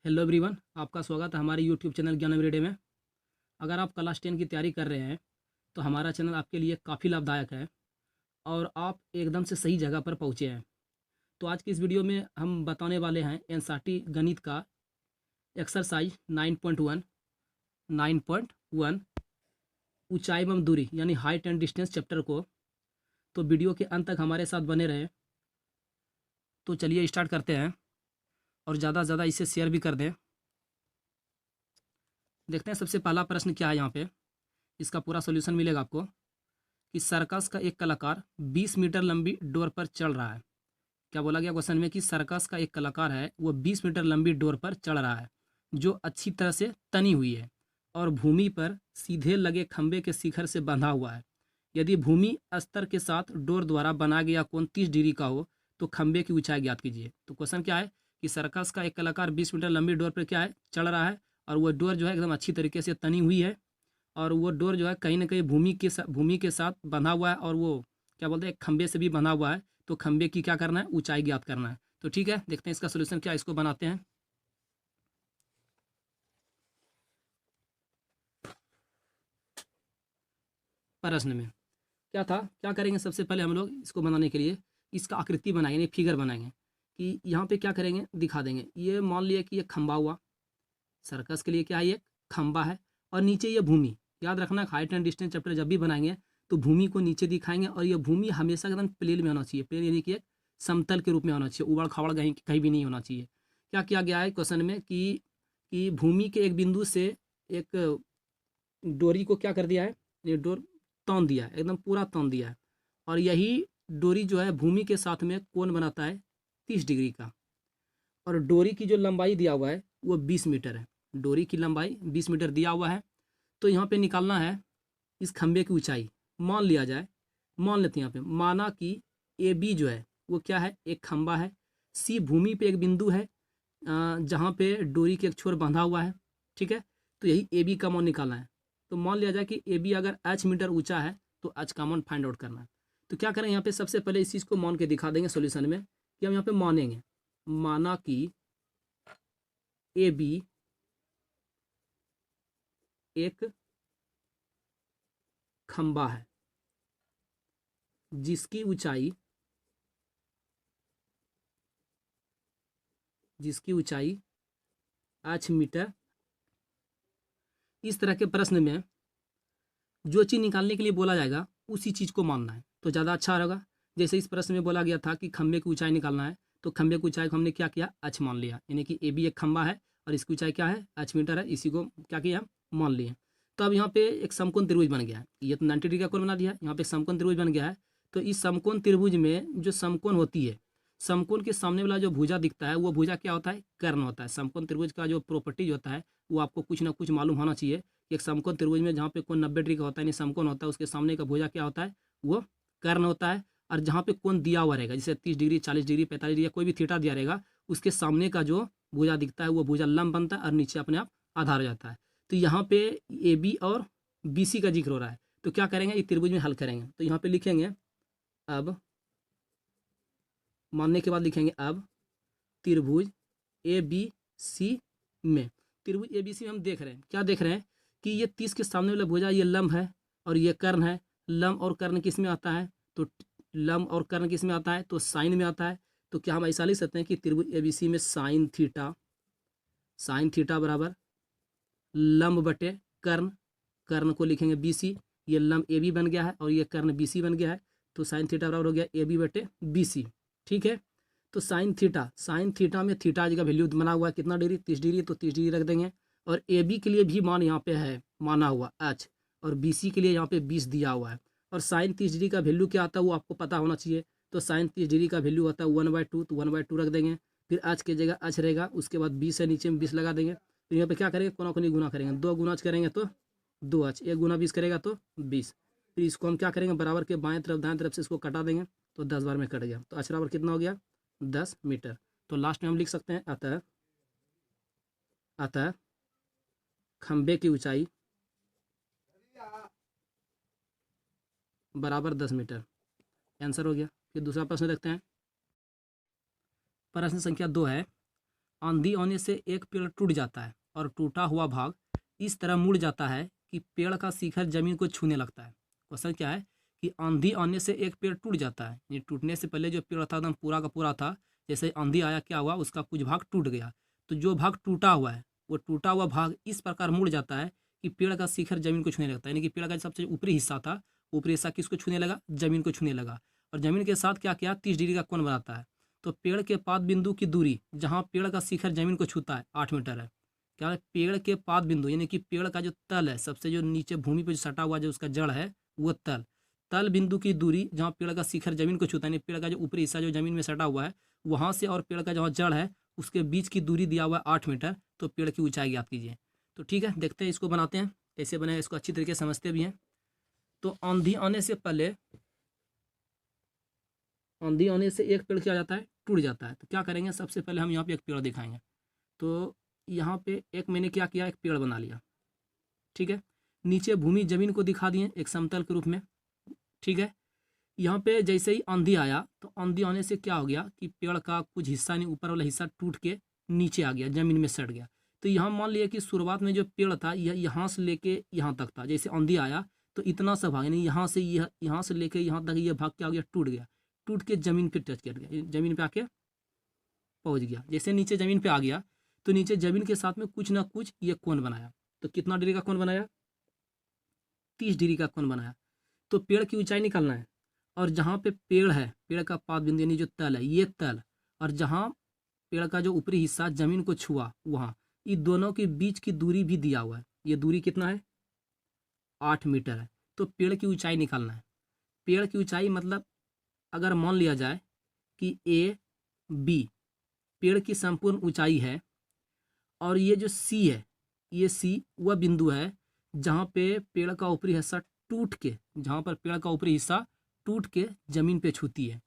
Hello everyone, आपका स्वागत है हमारे यूट्यूब चैनल ज्ञान एवरीडे में। अगर आप क्लास 10 की तैयारी कर रहे हैं तो हमारा चैनल आपके लिए काफ़ी लाभदायक है और आप एकदम से सही जगह पर पहुँचे हैं। तो आज की इस वीडियो में हम बताने वाले हैं एनसीईआरटी गणित का एक्सरसाइज 9.1 ऊंचाई एवं दूरी यानी हाइट एंड डिस्टेंस चैप्टर को। तो वीडियो के अंत तक हमारे साथ बने रहें। तो चलिए स्टार्ट करते हैं और ज़्यादा से ज़्यादा इसे शेयर भी कर दें। देखते हैं सबसे पहला प्रश्न क्या है यहाँ पे। इसका पूरा सोल्यूशन मिलेगा आपको कि सर्कस का एक कलाकार 20 मीटर लंबी डोर पर चढ़ रहा है। क्या बोला गया क्वेश्चन में कि सर्कस का एक कलाकार है वो 20 मीटर लंबी डोर पर चढ़ रहा है जो अच्छी तरह से तनी हुई है और भूमि पर सीधे लगे खंबे के शिखर से बंधा हुआ है। यदि भूमि स्तर के साथ डोर द्वारा बनाया गया कोण 30 डिग्री का हो तो खंबे की ऊंचाई ज्ञात कीजिए। तो क्वेश्चन क्या है कि सर्कस का एक कलाकार 20 मीटर लंबी डोर पर क्या है चढ़ रहा है और वो डोर जो है एकदम अच्छी तरीके से तनी हुई है और वो डोर जो है कहीं ना कहीं भूमि के साथ बंधा हुआ है और वो क्या बोलते हैं एक खंबे से भी बंधा हुआ है। तो खंबे की क्या करना है ऊंचाई ज्ञात करना है। तो ठीक है, देखते हैं इसका सोल्यूशन क्या है, इसको बनाते हैं। प्रश्न में क्या था, क्या करेंगे सबसे पहले हम लोग इसको बनाने के लिए इसका आकृति बनाएंगे, फिगर बनाएंगे कि यहाँ पे क्या करेंगे दिखा देंगे। ये मान लिया कि ये खंबा हुआ, सर्कस के लिए क्या है ये खंबा है और नीचे ये भूमि। याद रखना हाइट एंड डिस्टेंस चैप्टर जब भी बनाएंगे तो भूमि को नीचे दिखाएंगे और ये भूमि हमेशा एकदम प्लेन में होना चाहिए। प्लेन यानी कि एक समतल के रूप में होना चाहिए, उबड़ खाबड़ कहीं कहीं भी नहीं होना चाहिए। क्या किया गया है क्वेश्चन में कि भूमि के एक बिंदु से एक डोरी को क्या कर दिया है, ये डोर तौन दिया है, एकदम पूरा तौन दिया है और यही डोरी जो है भूमि के साथ में कोण बनाता है 30 डिग्री का। और डोरी की जो लंबाई दिया हुआ है वो 20 मीटर है। डोरी की लंबाई 20 मीटर दिया हुआ है। तो यहाँ पे निकालना है इस खंबे की ऊंचाई। मान लिया जाए, मान लेते हैं यहाँ पे, माना कि ए बी जो है वो क्या है एक खंबा है, सी भूमि पे एक बिंदु है जहाँ पे डोरी के एक छोर बंधा हुआ है। ठीक है, तो यही ए बी का मान निकालना है। तो मान लिया जाए कि ए बी अगर एच मीटर ऊंचा है तो एच का मान फाइंड आउट करना है। तो क्या करें यहाँ पे सबसे पहले इस चीज़ को मान के दिखा देंगे सोल्यूशन में कि हम यहाँ पे मानेंगे। माना कि ए बी एक खंबा है जिसकी ऊंचाई 8 मीटर। इस तरह के प्रश्न में जो चीज़ निकालने के लिए बोला जाएगा उसी चीज़ को मानना है तो ज़्यादा अच्छा रहेगा। जैसे इस प्रश्न में बोला गया था कि खंबे की ऊंचाई निकालना है तो खंबे की ऊंचाई को हमने क्या किया एच मान लिया, यानी कि ए बी एक खंबा है और इसकी ऊंचाई क्या है 8 मीटर है, इसी को क्या किया मान लिए। तो अब यहाँ पे एक समकोण त्रिभुज बन गया है, ये तो 90 डिग्री का कोण बना दिया, यहाँ पे समकोण त्रिभुज बन गया है। तो इस समकोण त्रिभुज में जो समकोण होती है, समकोण के सामने वाला जो भुजा दिखता है वो भुजा क्या होता है कर्ण होता है। समकोण त्रिभुज का जो प्रॉपर्टीज होता है वो आपको कुछ ना कुछ मालूम होना चाहिए। एक समकोण त्रिभुज में जहाँ पे कोण 90 डिग्री का होता है यानी समकोण होता है उसके सामने का भुजा क्या होता है वो कर्ण होता है। और जहाँ पे कोण दिया हुआ रहेगा जैसे 30 डिग्री 40 डिग्री 45 डिग्री कोई भी थीटा दिया रहेगा उसके सामने का जो भुजा दिखता है वो भुजा लंब बनता है और नीचे अपने आप आधार हो जाता है। तो यहाँ पे ए बी और बी सी का जिक्र हो रहा है तो क्या करेंगे इस त्रिभुज में हल करेंगे। तो यहाँ पे लिखेंगे अब, मानने के बाद लिखेंगे अब त्रिभुज ए बी सी में, त्रिभुज ए बी सी में हम देख रहे हैं क्या देख रहे हैं कि ये 30 के सामने वाला भुजा ये लंब है और ये कर्ण है। लंब और कर्ण किस में आता है तो लंब और कर्ण किस में आता है तो साइन में आता है। तो क्या हम ऐसा लिख सकते हैं कि त्रिभुज ए बी सी में साइन थीटा बराबर लंब बटे कर्ण, कर्ण को लिखेंगे बी सी, ये लंब ए बी बन गया है और ये कर्ण बी सी बन गया है। तो साइन थीटा बराबर हो गया ए बी बटे बी सी। ठीक है, तो साइन थीटा में थीटा जी का वैल्यू बना हुआ है कितना डिग्री 30 डिग्री, तो 30 डिग्री रख देंगे। और ए बी के लिए भी मान यहाँ पे है माना हुआ एच और बी सी के लिए यहाँ पे 20 दिया हुआ है। और साइन 30 डिग्री का वैल्यू क्या आता है वो आपको पता होना चाहिए। तो साइन 30 डिग्री का वैल्यू होता है 1/2, तो 1/2 रख देंगे। फिर एच की जगह एच रहेगा, उसके बाद 20 है नीचे में 20 लगा देंगे। तो यहाँ पे क्या करेंगे कोना कोनी गुना करेंगे, 2 गुना करेंगे तो 2h, 1 गुना 20 करेगा तो 20। फिर इसको हम क्या करेंगे बराबर के बाएं तरफ दाएं तरफ से इसको कटा देंगे तो 10 बार में कट गया तो h बराबर कितना हो गया 10 मीटर। तो लास्ट में हम लिख सकते हैं अतः अतः खंबे की ऊंचाई बराबर 10 मीटर। आंसर हो गया। फिर दूसरा प्रश्न देखते हैं। प्रश्न संख्या 2 है, आंधी आने से एक पेड़ टूट जाता है और टूटा हुआ भाग इस तरह मुड़ जाता है कि पेड़ का शिखर जमीन को छूने लगता है। क्वेश्चन क्या है कि आंधी आने से एक पेड़ टूट जाता है, ये टूटने से पहले जो पेड़ था एकदम पूरा का पूरा था, जैसे आंधी आया क्या हुआ उसका कुछ भाग टूट गया। तो जो भाग टूटा हुआ है वो टूटा हुआ भाग इस प्रकार मुड़ जाता है कि पेड़ का शिखर जमीन को छूने लगता है, यानी कि पेड़ का सबसे ऊपरी हिस्सा था, ऊपरी हिस्सा किसको छूने लगा, जमीन को छूने लगा। और जमीन के साथ क्या किया, 30 डिग्री का कोण बनाता है। तो पेड़ के पाद बिंदु की दूरी जहाँ पेड़ का शिखर जमीन को छूता है 8 मीटर है। क्या है, पेड़ के पाद बिंदु यानी कि पेड़ का जो तल है, सबसे जो नीचे भूमि पर सटा हुआ जो उसका जड़ है वो तल बिंदु की दूरी जहाँ पेड़ का शिखर जमीन को छूता है, यानी पेड़ का जो ऊपरी हिस्सा जो जमीन में सटा हुआ है वहाँ से और पेड़ का जहाँ जड़ है उसके बीच की दूरी दिया हुआ है 8 मीटर। तो पेड़ की ऊंचाई ज्ञात कीजिए। तो ठीक है, देखते हैं इसको बनाते हैं कैसे बने, इसको अच्छी तरीके से समझते भी हैं। तो आंधी आने से पहले, आंधी आने से एक पेड़ क्या जाता है, टूट जाता है। तो क्या करेंगे, सबसे पहले हम यहाँ पे एक पेड़ दिखाएंगे। तो यहाँ पे एक मैंने क्या किया, एक पेड़ बना लिया। ठीक है, नीचे भूमि जमीन को दिखा दिए एक समतल के रूप में। ठीक है, यहाँ पे जैसे ही आंधी आया तो आंधी आने से क्या हो गया कि पेड़ का कुछ हिस्सा नहीं, ऊपर वाला हिस्सा टूट के नीचे आ गया, जमीन में सट गया। तो यहाँ मान लिया कि शुरुआत में जो पेड़ था यह यहाँ से लेके यहाँ तक था, जैसे आंधी आया तो इतना सा भाग, यानी यहाँ से यहाँ से लेके यहाँ तक यह भाग क्या हो गया, टूट गया, टूट के जमीन पे टच कर गया, जमीन पे आके पहुंच गया। जैसे नीचे जमीन पे आ गया तो नीचे जमीन के साथ में कुछ ना कुछ ये कोण बनाया। तो कितना डिग्री का कोण बनाया, 30 डिग्री का कोण बनाया। तो पेड़ की ऊंचाई निकालना है, और जहाँ पे पेड़ है, पेड़ का पाद बिंदु यानी जो तल है ये तल, और जहाँ पेड़ का जो ऊपरी हिस्सा जमीन को छुआ वहाँ, ये दोनों के बीच की दूरी भी दिया हुआ है। ये दूरी कितना है, 8 मीटर है। तो पेड़ की ऊंचाई निकालना है। पेड़ की ऊंचाई मतलब अगर मान लिया जाए कि ए बी पेड़ की संपूर्ण ऊंचाई है, और ये जो सी है, ये सी वह बिंदु है जहाँ पे पेड़ का ऊपरी हिस्सा टूट के, जहाँ पर पेड़ का ऊपरी हिस्सा टूट के जमीन पे छूती है,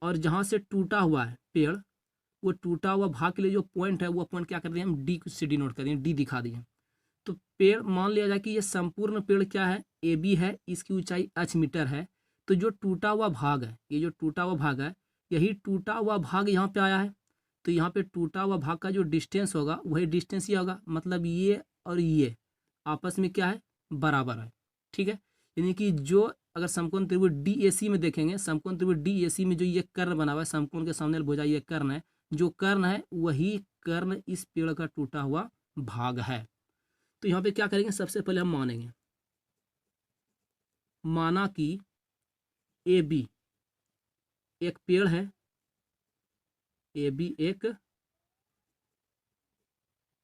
और जहाँ से टूटा हुआ है पेड़, वो टूटा हुआ भाग के लिए जो पॉइंट है वो पॉइंट क्या कर दिए हम, डी से डिनोट कर दिए, डी दिखा दिए। तो पेड़ मान लिया जाए कि ये संपूर्ण पेड़ क्या है, ए बी है, इसकी ऊंचाई h मीटर है। तो जो टूटा हुआ भाग है, ये जो टूटा हुआ भाग है, यही टूटा हुआ भाग यहाँ पे आया है। तो यहाँ पे टूटा हुआ भाग का जो डिस्टेंस होगा वही डिस्टेंस ही होगा, मतलब ये और ये आपस में क्या है, बराबर है। ठीक है, यानी कि जो अगर समकोण त्रिभुज DAC में देखेंगे, समकोण त्रिभुज DAC में जो ये कर्ण बना हुआ है, समकोण के सामने भुजा ये कर्ण है, जो कर्ण है वही कर्ण इस पेड़ का टूटा हुआ भाग है। तो यहाँ पे क्या करेंगे, सबसे पहले हम मानेंगे, माना कि AB एक पेड़ है, AB एक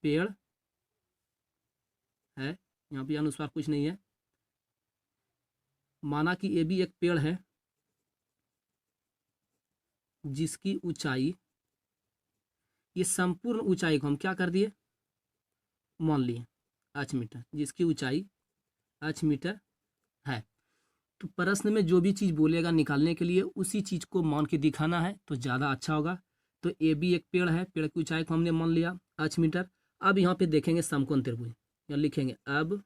पेड़ है, यहाँ पे अनुस्वार कुछ नहीं है। माना कि AB एक पेड़ है जिसकी ऊंचाई, ये संपूर्ण ऊंचाई को हम क्या कर दिए, मान लिए h मीटर, जिसकी ऊंचाई h मीटर है। तो प्रश्न में जो भी चीज़ बोलेगा निकालने के लिए उसी चीज़ को मान के दिखाना है तो ज़्यादा अच्छा होगा। तो AB एक पेड़ है, पेड़ की ऊंचाई को हमने मान लिया h मीटर। अब यहाँ पे देखेंगे समकोण त्रिभुज, यहाँ लिखेंगे अब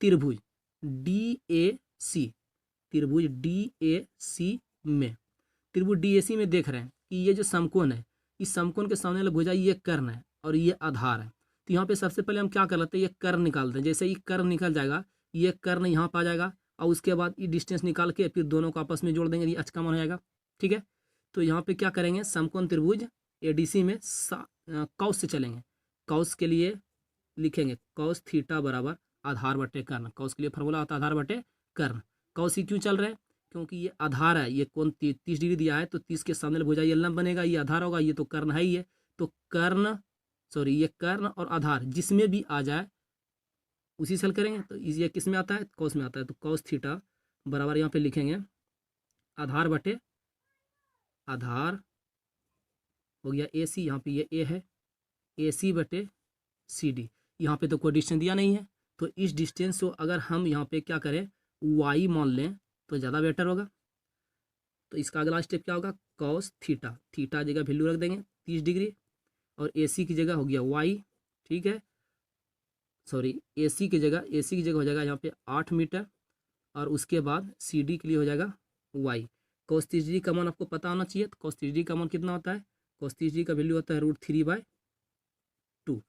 त्रिभुज DAC, त्रिभुज DAC में, त्रिभुज DAC में देख रहे हैं कि ये जो समकोण है, इस समकोण के सामने वाला भुजा ये कर्ण है और ये आधार है। तो यहाँ पे सबसे पहले हम क्या कर लेते हैं, ये कर्ण निकालते हैं। जैसे ये कर्ण निकल जाएगा, ये कर्ण यहाँ पर आ जाएगा, और उसके बाद ये डिस्टेंस निकाल के फिर दोनों को आपस में जोड़ देंगे, ये h का मान हो जाएगा। ठीक है, तो यहाँ पे क्या करेंगे, समकोण त्रिभुज ADC में कौस से चलेंगे। कौस के लिए लिखेंगे कौस थीटा बराबर आधार बटे कर्ण। कौस के लिए फॉर्मूला आता है आधार बटे कर्ण। कौस ही क्यों चल रहे हैं, क्योंकि ये आधार है, ये कोण 30 डिग्री दिया है, तो 30 के सामने भुजा ये लंब बनेगा, ये आधार होगा, ये तो कर्ण है ही है। तो कर्ण सॉरी ये कर्ण और आधार जिसमें भी आ जाए उसी से हल करेंगे। तो ये किस में आता है, कौस में आता है। तो कौस थीटा बराबर यहाँ पे लिखेंगे आधार बटे आधार हो गया AC, यहाँ पे ये A है, AC बटे CD। यहाँ पे तो कोई डिस्टेंस दिया नहीं है, तो इस डिस्टेंस को अगर हम यहाँ पे क्या करें Y मान लें तो ज़्यादा बेटर होगा। तो इसका अगला स्टेप क्या होगा, कॉस थीटा, थीटा जगह वैल्यू रख देंगे 30 डिग्री, और AC की जगह हो गया Y। ठीक है, सॉरी AC की जगह हो जाएगा यहाँ पे 8 मीटर, और उसके बाद CD के लिए हो जाएगा Y। कॉस 30 डिग्री का मान आपको पता होना चाहिए। तो कॉस 30 डिग्री का मान कितना होता है, cos 30 का वैल्यू होता है √3/2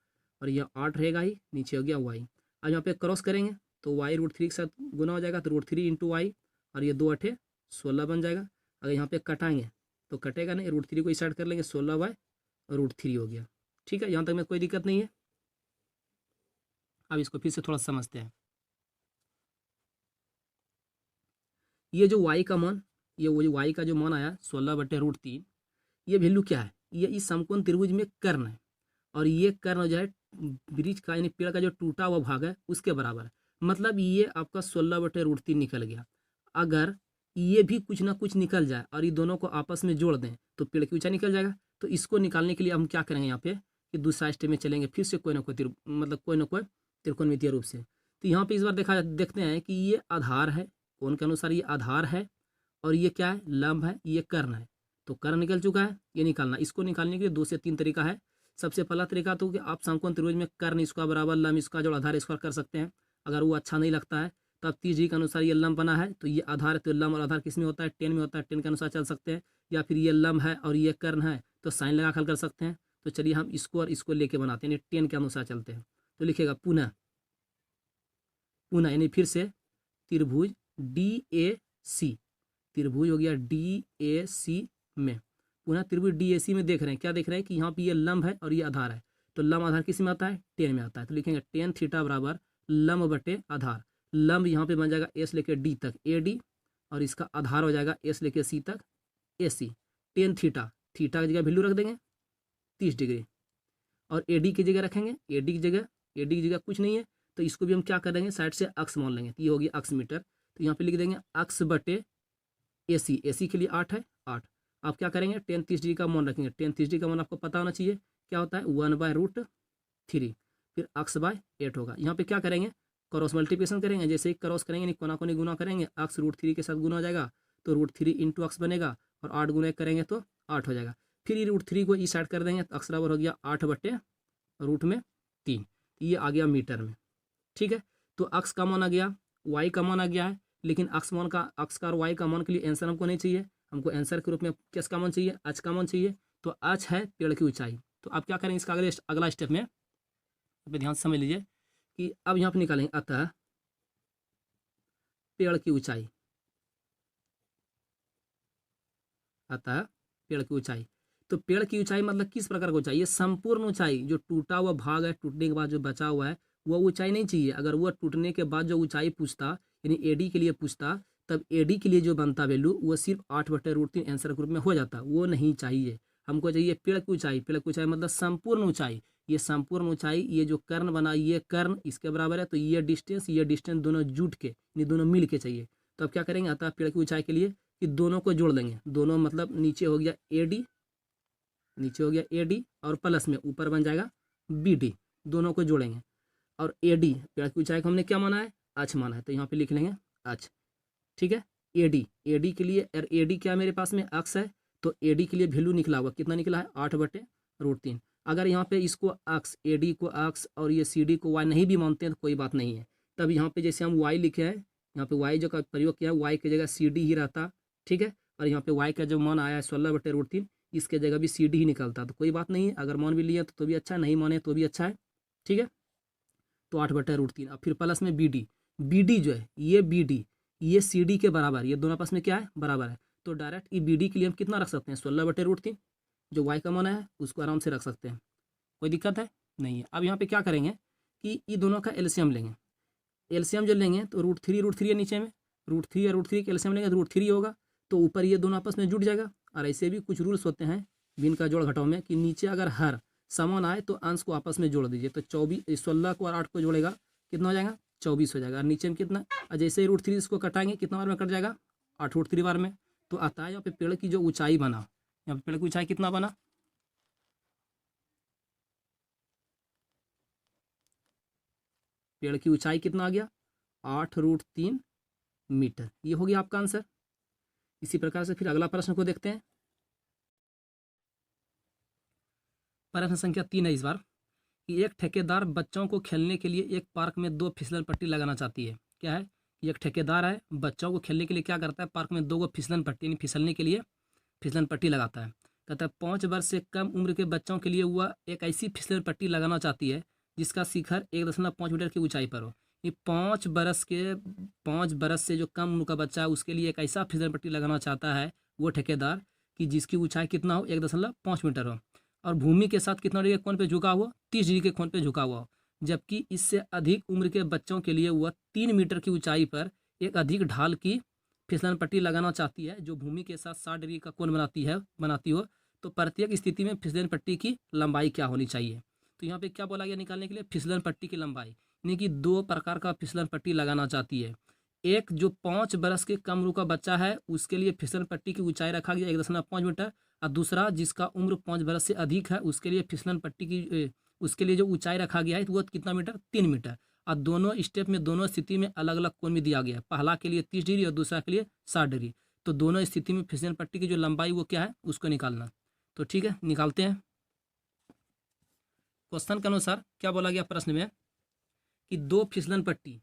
और यह 8 रहेगा ही, नीचे हो गया y। अब यहाँ पे क्रॉस करेंगे तो y √3 के साथ गुना हो जाएगा तो √3 × y और ये 2 8 16 बन जाएगा। अगर यहाँ पे कटाएंगे तो कटेगा नहीं, √3 को इस साइड कर लेंगे, 16/√3 हो गया। ठीक है, यहाँ तक में कोई दिक्कत नहीं है। अब इसको फिर से थोड़ा समझते हैं। ये जो y का मान, ये वो y का जो मान आया 16/√3, ये वैल्यू क्या है? ये इस समकोण त्रिभुज में कर्ण है और ये कर्ण जो है वृक्ष का यानी पेड़ का जो टूटा हुआ भाग है उसके बराबर है। मतलब ये आपका 16/√3 निकल गया। अगर ये भी कुछ ना कुछ निकल जाए और ये दोनों को आपस में जोड़ दें तो पेड़ की ऊंचाई निकल जाएगा। तो इसको निकालने के लिए हम क्या करेंगे यहाँ पे कि दूसरा स्टेप में चलेंगे, फिर से कोई ना कोई त्रिकोणमितीय रूप से। तो यहाँ पे इस बार देखते हैं कि ये आधार है, कोण के अनुसार ये आधार है और ये क्या है? लंब है, ये कर्ण है। तो कर्ण निकल चुका है, ये निकालना। इसको निकालने के लिए 2 से 3 तरीका है। सबसे पहला तरीका तो कि आप समकोण त्रिभुज में कर्ण इसका बराबर लंब इसका जो आधार इसका कर सकते हैं। अगर वो अच्छा नहीं लगता है तो अब 30 के अनुसार ये लंब बना है तो ये आधार है, तो लंब और आधार किस में होता है? 10 में होता है, 10 के अनुसार चल सकते हैं। या फिर ये लंब है और ये कर्ण है तो साइन लगा हल कर सकते हैं। तो चलिए हम इसको और इसको लेके बनाते हैं, 10 के अनुसार चलते हैं। तो लिखेगा पुनः यानी फिर से त्रिभुज DAC, त्रिभुज हो गया DAC में, पुनः त्रिभुज DAC में देख रहे हैं, क्या देख रहे हैं कि यहाँ पे ये लंब है और ये आधार है। तो लंब आधार किस में आता है? 10 में आता है। तो लिखेंगे tan थीटा बराबर लंब बटे आधार। लंब यहाँ पे बन जाएगा S लेके D तक AD और इसका आधार हो जाएगा S लेके C तक AC। tan थीटा की जगह वैल्यू रख देंगे 30 डिग्री और AD की जगह रखेंगे, AD की जगह कुछ नहीं है तो इसको भी हम क्या कर देंगे? साइड से अक्ष मान लेंगे। तो ये होगी अक्ष मीटर। तो यहाँ पे लिख देंगे अक्ष बटे AC के लिए 8 है, 8। आप क्या करेंगे? tan 30 डिग्री का मान रखेंगे। tan 30 डिग्री का मान आपको पता होना चाहिए, क्या होता है? 1/√3, फिर अक्ष/8 होगा। यहाँ पे क्या करेंगे? क्रॉस मल्टीप्लिकेशन करेंगे। जैसे ही क्रॉस करेंगे नहीं कोना कोनी गुना करेंगे, अक्ष √3 के साथ गुना हो जाएगा तो √3 × अक्ष बनेगा और 8 गुना करेंगे तो 8 हो जाएगा। फिर ये √3 को इस साइड कर देंगे तो अक्ष बराबर हो गया 8/√3, ये आ गया मीटर में। ठीक है, तो अक्ष का मान आ गया, y का मान आ गया है, लेकिन अक्ष का और y का मान के लिए आंसर हमको नहीं चाहिए। हमको आंसर के रूप में किसका मान चाहिए? h का मान चाहिए। तो h है पेड़ की ऊंचाई। तो अब क्या करेंगे? इसका अगला स्टेप में ध्यान से समझ लीजिए कि अब यहाँ पे निकालेंगे अतः पेड़ की ऊंचाई, तो पेड़ की ऊंचाई मतलब किस प्रकार की ऊंचाई? ये संपूर्ण ऊंचाई, जो टूटा हुआ भाग है, टूटने के बाद जो बचा हुआ है वो ऊंचाई नहीं चाहिए। अगर वो टूटने के बाद जो ऊंचाई पूछता यानी AD के लिए पूछता, तब AD के लिए जो बनता वैल्यू वो सिर्फ 8/√3 आंसर के रूप में हो जाता, वो नहीं चाहिए। हमको चाहिए पेड़ की ऊंचाई। पेड़ की ऊंचाई मतलब संपूर्ण ऊंचाई। ये संपूर्ण ऊंचाई, ये जो कर्ण बना ये कर्ण इसके बराबर है, तो ये डिस्टेंस दोनों जुट के यानी दोनों मिल के चाहिए। तो अब क्या करेंगे? अतः पेड़ की ऊंचाई के लिए कि दोनों को जोड़ देंगे। दोनों मतलब नीचे हो गया AD और प्लस में ऊपर बन जाएगा BD, दोनों को जोड़ेंगे। और AD पेड़ की ऊंचाई को हमने क्या माना है? h माना है, तो यहाँ पे लिख लेंगे h। ठीक है, AD के लिए, और AD क्या मेरे पास में अक्ष है, तो AD के लिए वैल्यू निकला हुआ कितना निकला है? 8/√3। अगर यहाँ पे इसको अक्ष AD को अक्ष और ये CD को y नहीं भी मानते हैं तो कोई बात नहीं है। तब यहाँ पे जैसे हम y लिखे हैं, यहाँ पे y जो का प्रयोग किया है y की जगह CD ही रहता। ठीक है, और यहाँ पे y का जो मान आया है 16/√3, इसके जगह भी CD ही निकलता, तो कोई बात नहीं है। अगर मान भी लिया तो भी अच्छा है, नहीं माने तो भी अच्छा है। ठीक है, तो 8/√3। अब फिर प्लस में BD जो है ये BD ये CD के बराबर, ये दोनों आपस में क्या है? बराबर है। तो डायरेक्ट ये BD के लिए हम कितना रख सकते हैं? 16/√3, जो y का मान है उसको आराम से रख सकते हैं, कोई दिक्कत है नहीं है। अब यहाँ पे क्या करेंगे कि ये दोनों का एलसीएम लेंगे। एलसीएम जो लेंगे तो √3 है नीचे में, √3 या √3 का एलसीएम लेंगे तो √3 होगा, तो ऊपर ये दोनों आपस में जुट जाएगा। और ऐसे भी कुछ रूल्स होते हैं भिन्न का जोड़ घटाव में कि नीचे अगर हर समान आए तो अंश को आपस में जोड़ दीजिए। तो 16 को और 8 को जोड़ेगा कितना हो जाएगा? 24 हो जाएगा। और नीचे में कितना? और जैसे ही √3 इसको कटाएंगे कितना बार में कट जाएगा? 8√3 बार में। तो आता है यहाँ पे पेड़ की जो ऊंचाई बना, यहाँ पे पेड़ की ऊंचाई कितना बना? पेड़ की ऊंचाई कितना आ गया? 8√3 मीटर। ये हो गया आपका आंसर। इसी प्रकार से फिर अगला प्रश्न को देखते हैं। प्रश्न संख्या 3 है इस बार कि एक ठेकेदार बच्चों को खेलने के लिए एक पार्क में 2 फिसलन पट्टी लगाना चाहती है। क्या है? एक ठेकेदार है, बच्चों को खेलने के लिए क्या करता है? पार्क में 2 फिसलन पट्टी यानी फिसलने के लिए फिसलन पट्टी लगाता है। कहता है 5 वर्ष से कम उम्र के बच्चों के लिए वह एक ऐसी फिसलन पट्टी लगाना चाहती है जिसका शिखर 1.5 मीटर की ऊंचाई पर हो। ये 5 बरस से जो कम उम्र का बच्चा है उसके लिए एक ऐसा फिसलन पट्टी लगाना चाहता है वो ठेकेदार कि जिसकी ऊंचाई कितना हो 1.5 मीटर हो और भूमि के साथ कितना डिग्री के कोण पे झुका हुआ 30 डिग्री के कोण पे झुका हुआ हो, जबकि इससे अधिक उम्र के बच्चों के लिए वह 3 मीटर की ऊंचाई पर एक अधिक ढाल की फिसलन पट्टी लगाना चाहती है जो भूमि के साथ 60 डिग्री का कोण बनाती हो। तो प्रत्येक स्थिति में फिसलन पट्टी की लंबाई क्या होनी चाहिए। तो यहाँ पे क्या बोला गया निकालने के लिए, फिसलन पट्टी की लंबाई, यानी कि 2 प्रकार का फिसलन पट्टी लगाना चाहती है। एक जो 5 बरस के कम उम्र का बच्चा है उसके लिए फिसलन पट्टी की ऊंचाई रखा गया 1.5 मीटर, और दूसरा जिसका उम्र 5 बरस से अधिक है उसके लिए फिसलन पट्टी की उसके लिए जो ऊंचाई रखा गया है तो वो कितना मीटर, 3 मीटर। और दोनों स्टेप में दोनों स्थिति में अलग अलग कोण में दिया गया है, पहला के लिए 30 डिग्री और दूसरा के लिए 60 डिग्री। तो दोनों स्थिति में फिसलन पट्टी की जो लंबाई वो क्या है उसको निकालना। तो ठीक है, निकालते हैं। क्वेश्चन के अनुसार क्या बोला गया प्रश्न में कि 2 फिसलन पट्टी।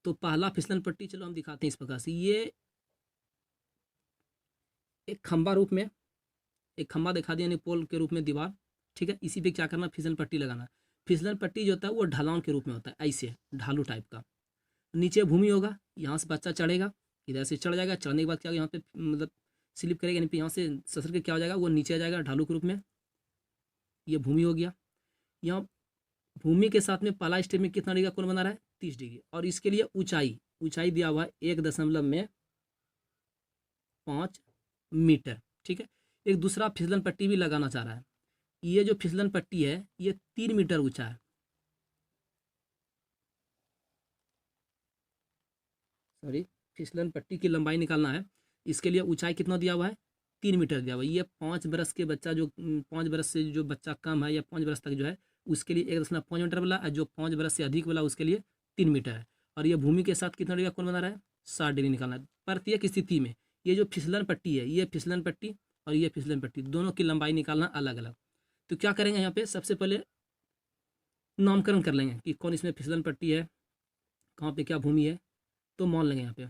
तो पहला फिसलन पट्टी चलो हम दिखाते हैं इस प्रकार से। ये एक खंबा रूप में, एक खंबा दिखा दिया यानी पोल के रूप में दीवार, ठीक है। इसी पे क्या करना, फिसलन पट्टी लगाना। फिसलन पट्टी जो होता है वो ढलान के रूप में होता है, ऐसे ढालू टाइप का। नीचे भूमि होगा, यहाँ से बच्चा चढ़ेगा, इधर से चढ़ जाएगा, चढ़ने के बाद क्या यहाँ पे मतलब स्लिप करेगा, यानी यहाँ से ससर के क्या हो जाएगा वो नीचे आ जाएगा ढालू के रूप में। ये भूमि हो गया। यहाँ भूमि के साथ में पहला स्टेप में कितना डिग्री का कोण बना रहा है, 30 डिग्री। और इसके लिए ऊंचाई दिया हुआ है 1.5 मीटर, ठीक है। एक दूसरा फिसलन पट्टी भी लगाना चाह रहा है। ये जो फिसलन पट्टी है ये 3 मीटर ऊंचा है, सॉरी, फिसलन पट्टी की लंबाई निकालना है। इसके लिए ऊंचाई कितना दिया हुआ है, 3 मीटर दिया हुआ है। ये 5 बरस के बच्चा जो 5 बरस से जो बच्चा कम है या 5 बरस तक जो है उसके लिए 1.5 मीटर वाला, और जो 5 बरस से अधिक वाला उसके लिए 3 मीटर है। और ये भूमि के साथ कितना डिग्री का कोण बना रहा है, 60 डिग्री निकालना है। प्रत्येक स्थिति में ये जो फिसलन पट्टी है, ये फिसलन पट्टी और ये फिसलन पट्टी, दोनों की लंबाई निकालना अलग अलग। तो क्या करेंगे यहाँ पे, सबसे पहले नामकरण कर लेंगे कि कौन इसमें फिसलन पट्टी है, कहाँ पे क्या भूमि है। तो मान लेंगे यहाँ पे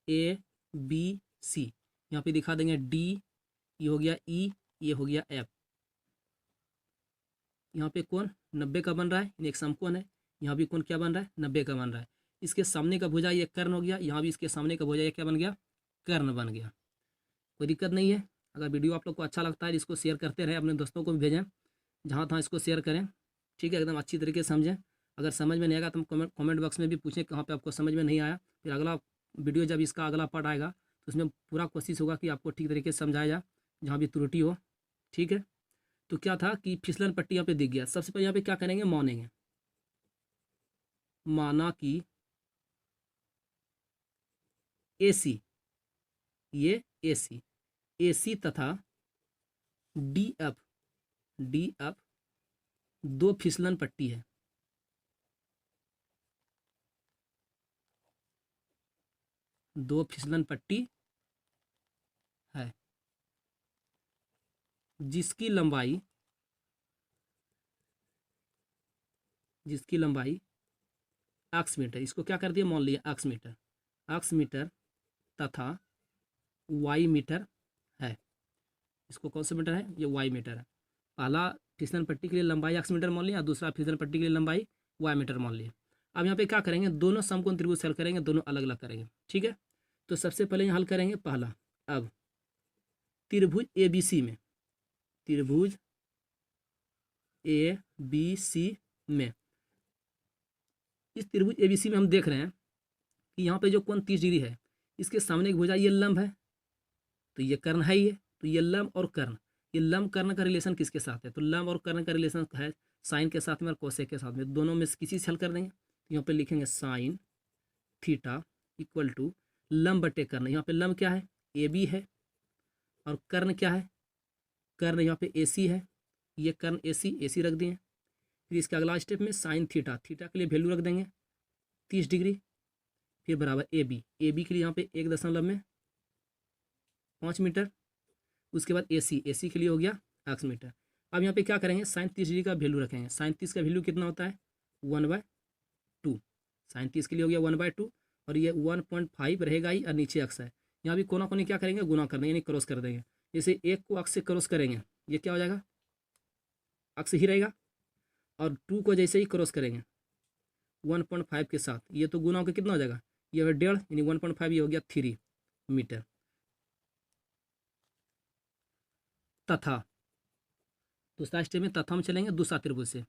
ABC, यहाँ पे दिखा देंगे D, ये हो गया E, ये हो गया F। यहाँ पे कोण 90 का बन रहा है, यानी एक समकोण है। यहाँ भी कोण क्या बन रहा है, 90 का बन रहा है। इसके सामने का भुजा ये कर्ण हो गया, यहाँ भी इसके सामने का भुजा ये क्या बन गया, कर्ण बन गया। कोई दिक्कत नहीं है। अगर वीडियो आप लोग को अच्छा लगता है इसको शेयर करते रहें, अपने दोस्तों को भी भेजें, जहाँ तहाँ इसको शेयर करें, ठीक है। एकदम अच्छी तरीके से समझें। अगर समझ में नहीं आएगा तो हम कमेंट बॉक्स में भी पूछें कहाँ पे आपको समझ में नहीं आया। फिर अगला वीडियो जब इसका अगला पार्ट आएगा तो उसमें पूरा कोशिश होगा कि आपको ठीक तरीके से समझाया जाए, जहाँ भी त्रुटि हो, ठीक है। तो क्या था कि फिसलन पट्टी यहाँ पे दिख गया। सबसे पहले यहाँ पे क्या करेंगे, मानेंगे, माना कि AC, ये AC तथा DF 2 फिसलन पट्टी है। दो फिसलन पट्टी है जिसकी लंबाई 8 मीटर, इसको क्या कर दिया, मान लिया 8 मीटर तथा Y मीटर है। इसको कौन सा मीटर है, ये Y मीटर है। पहला फिसलन पट्टी के लिए लंबाई 8 मीटर मान लिया, दूसरा फिसलन पट्टी के लिए लंबाई Y मीटर मान लिया। अब यहाँ पे क्या करेंगे, दोनों समकोण त्रिभुज हल करेंगे, दोनों अलग अलग करेंगे, ठीक है। तो सबसे पहले यहाँ हल करेंगे पहला। अब त्रिभुज ABC में, त्रिभुज ABC में, इस त्रिभुज ABC में हम देख रहे हैं कि यहाँ पे जो कोण 30 डिग्री है इसके सामने की भुजा ये लंब है, तो ये कर्ण है। ये तो ये लंब और कर्ण, ये लंब कर्ण का रिलेशन किसके साथ है, तो लंब और कर्ण का रिलेशन है साइन के साथ में और कोसेक के साथ में। दोनों में किसी से हल कर देंगे। तो यहाँ पे लिखेंगे साइन थीटा इक्वल टू लंब बटे कर्ण। यहाँ पे लंब क्या है, AB है, और कर्ण क्या है, कर्ण यहाँ पे AC है। ये कर्ण AC रख दिए। फिर इसके अगला स्टेप में साइन थीटा के लिए वैल्यू रख देंगे 30 डिग्री, फिर बराबर AB के लिए यहाँ पे 1.5 मीटर। उसके बाद AC के लिए हो गया 8 मीटर। अब यहाँ पे क्या करेंगे, साइन 30 डिग्री का वैल्यू रखेंगे। साइन 30 का वैल्यू कितना होता है, 1/2। साइन 30 के लिए हो गया 1/2, और ये 1.5 रहेगा ही, और नीचे x है। यहाँ भी कोना कोनी क्या करेंगे, गुना कर देंगे, यानी क्रॉस कर देंगे। जैसे 1 को अक्स से क्रॉस करेंगे ये क्या हो जाएगा, अक्स ही रहेगा, और 2 को जैसे ही क्रॉस करेंगे 1.5 के साथ, ये तो गुना होकर कितना हो जाएगा, ये है 1.5 यानी 1.5, ये हो गया 3 मीटर। तथा दूसरा स्टेप में तथा में चलेंगे दूसरा त्रिभुज से।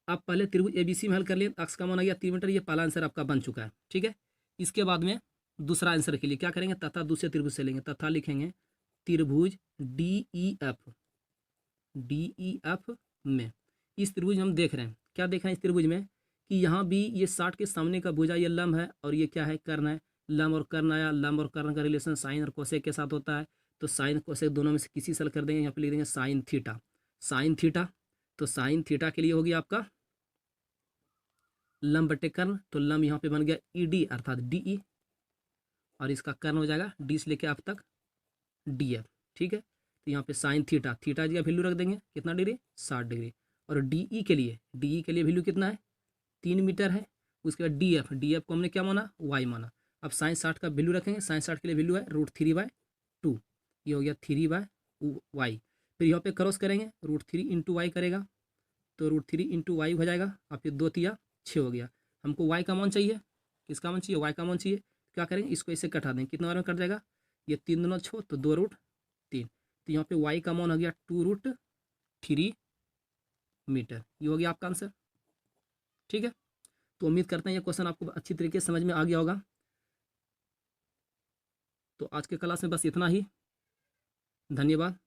अब पहले त्रिभुज एबीसी में हल कर लिए, अक्स का मान आ गया 3 मीटर, ये पहला आंसर आपका बन चुका है, ठीक है। इसके बाद में दूसरा आंसर के लिए क्या करेंगे, तथा दूसरे त्रिभुज से लेंगे, तथा लिखेंगे त्रिभुज DEF में। इस त्रिभुज में हम देख रहे हैं, क्या देख रहे हैं इस त्रिभुज में कि यहाँ भी ये 60 के सामने का भुजा ये लंब है, और ये क्या है, कर्ण है। लंब और कर्ण आया, लंब और कर्ण का रिलेशन साइन और कोसेक के साथ होता है, तो साइन कोसेक दोनों में से किसी से हल कर देंगे। यहाँ पे लिख देंगे साइन थीटा, साइन थीटा, तो साइन थीटा के लिए होगी आपका लंब बटे कर्ण, तो लंब यहाँ पे बन गया ED अर्थात DE, और इसका कर्ण हो जाएगा D से लेके अब तक DF, ठीक है। तो यहाँ पे साइन थीटा, थीटा जी का वैल्यू रख देंगे कितना डिग्री, 60 डिग्री, और DE के लिए वैल्यू कितना है, 3 मीटर है। उसके बाद DF को हमने क्या माना, Y माना। अब साइन 60 का वैल्यू रखेंगे, साइन 60 के लिए वैल्यू है √3/2, ये हो गया 3/y। फिर यहाँ पे क्रॉस करेंगे, √3 × y करेगा, तो √3 × y हो जाएगा, और फिर 2 तिया 6 हो गया। हमको y का मान चाहिए, किसका मान चाहिए, y का मान चाहिए। क्या करेंगे, इसको ऐसे कटा देंगे, कितना बार में कट जाएगा, ये 3 दूना 6, तो 2√3, तो यहाँ पे y का मान हो गया 2√3 मीटर, ये हो गया आपका आंसर, ठीक है। तो उम्मीद करते हैं ये क्वेश्चन आपको अच्छी तरीके से समझ में आ गया होगा। तो आज के क्लास में बस इतना ही, धन्यवाद।